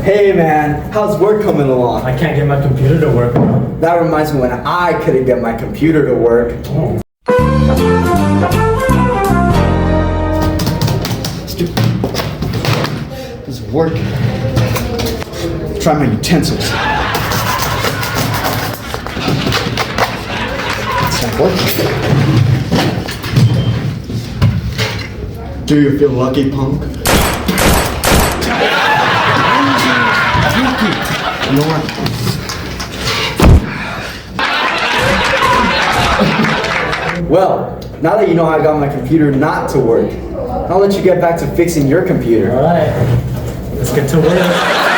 Hey man, how's work coming along? I can't get my computer to work, bro. That reminds me when I couldn't get my computer to work. Oh. This is working. Try my utensils. It's not working. Do you feel lucky, punk? You know what? Well, now that you know how I got my computer not to work, I'll let you get back to fixing your computer. All right, let's get to work.